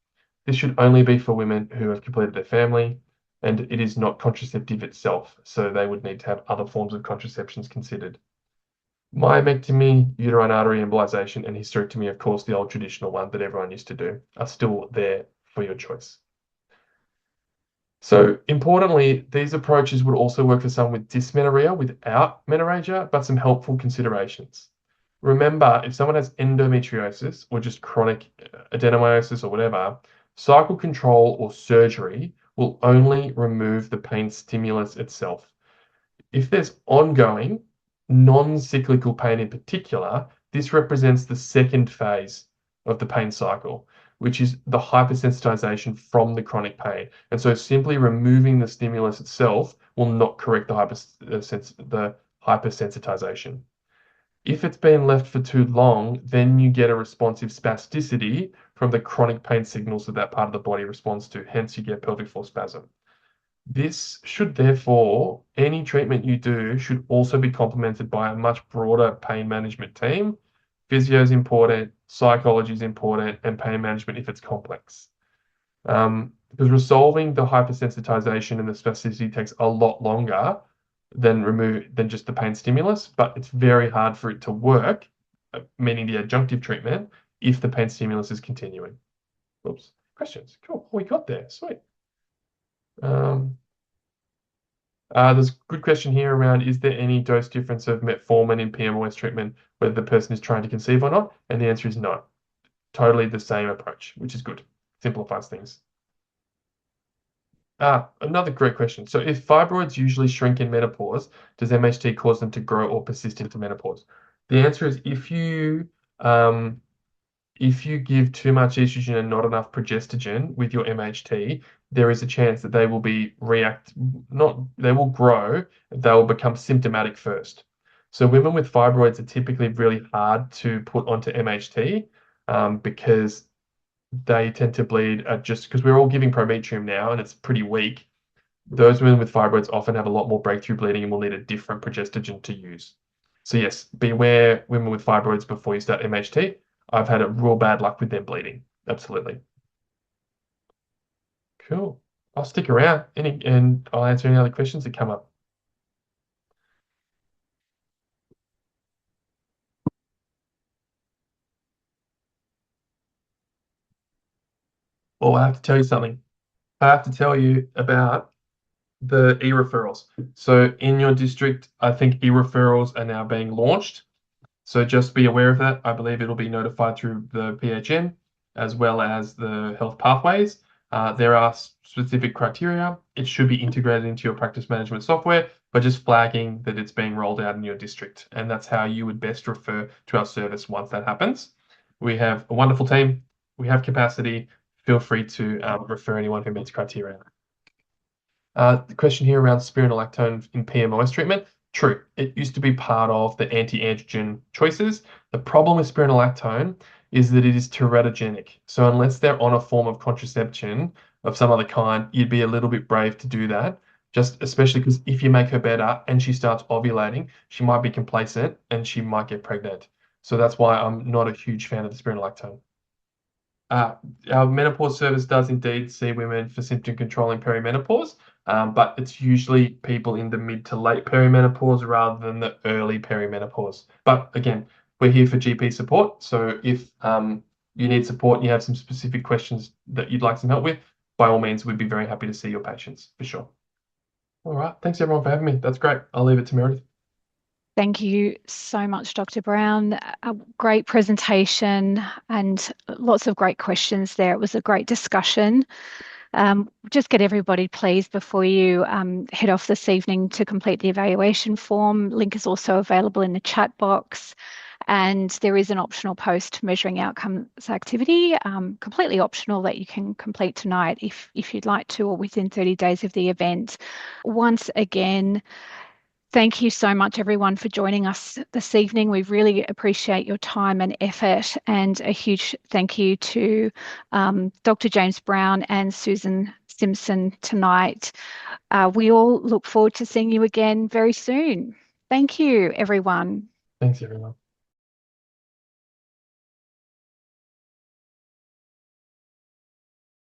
B: This should only be for women who have completed their family, and it is not contraceptive itself, so they would need to have other forms of contraceptions considered. Myomectomy, uterine artery embolization, and hysterectomy, of course, the old traditional one that everyone used to do, are still there for your choice. So importantly, these approaches would also work for someone with dysmenorrhea without menorrhagia, but some helpful considerations. Remember, if someone has endometriosis or just chronic adenomyosis or whatever, cycle control or surgery will only remove the pain stimulus itself. If there's ongoing, non-cyclical pain in particular, this represents the second phase of the pain cycle, which is the hypersensitization from the chronic pain. And so simply removing the stimulus itself will not correct the hypersensitization. If it's been left for too long, then you get a responsive spasticity from the chronic pain signals that that part of the body responds to. Hence, you get pelvic floor spasm. This should therefore, any treatment you do should also be complemented by a much broader pain management team. Physio is important, psychology is important, and pain management if it's complex. Because resolving the hypersensitization and the spasticity takes a lot longer than just the pain stimulus, but it's very hard for it to work, meaning the adjunctive treatment, if the pain stimulus is continuing. Oops. Questions? Cool. We got there. Sweet. There's a good question here around, is there any dose difference of metformin in PMOS treatment, whether the person is trying to conceive or not? And the answer is no. Totally the same approach, which is good. Simplifies things. Another great question. So if fibroids usually shrink in menopause, does MHT cause them to grow or persist into menopause? The answer is if you give too much estrogen and not enough progestogen with your MHT, there is a chance that they will they will grow, they will become symptomatic first. So women with fibroids are typically really hard to put onto MHT because they tend to bleed just because we're all giving prometrium now and it's pretty weak. Those women with fibroids often have a lot more breakthrough bleeding and will need a different progestogen to use. So yes, beware women with fibroids before you start MHT. I've had a real bad luck with them bleeding. Absolutely. Cool. I'll stick around and I'll answer any other questions that come up. Oh, I have to tell you something. I have to tell you about the e-referrals. So in your district, I think e-referrals are now being launched. So just be aware of that. I believe it'll be notified through the PHN as well as the health pathways. There are specific criteria. It should be integrated into your practice management software, but just flagging that it's being rolled out in your district. And that's how you would best refer to our service once that happens. We have a wonderful team. We have capacity. Feel free to refer anyone who meets criteria. The question here around spironolactone in PMOS treatment. True, it used to be part of the anti-androgen choices. The problem with spironolactone is that it is teratogenic. So unless they're on a form of contraception of some other kind, you'd be a little bit brave to do that. Just especially because if you make her better and she starts ovulating, she might be complacent and she might get pregnant. So that's why I'm not a huge fan of the spironolactone. Our menopause service does indeed see women for symptom control in perimenopause, but it's usually people in the mid to late perimenopause rather than the early perimenopause. But again, we're here for GP support. So if you need support and you have some specific questions that you'd like some help with, by all means, we'd be very happy to see your patients for sure. All right. Thanks everyone for having me. That's great. I'll leave it to Meredith.
A: Thank you so much, Dr. Brown. A great presentation and lots of great questions there. It was a great discussion. Just get everybody pleased before you head off this evening to complete the evaluation form. Link is also available in the chat box. And there is an optional post measuring outcomes activity, completely optional, that you can complete tonight if you'd like to, or within 30 days of the event. Once again, thank you so much, everyone, for joining us this evening. We really appreciate your time and effort, and a huge thank you to Dr. James Brown and Susan Simpson tonight. We all look forward to seeing you again very soon. Thank you, everyone.
B: Thanks, everyone.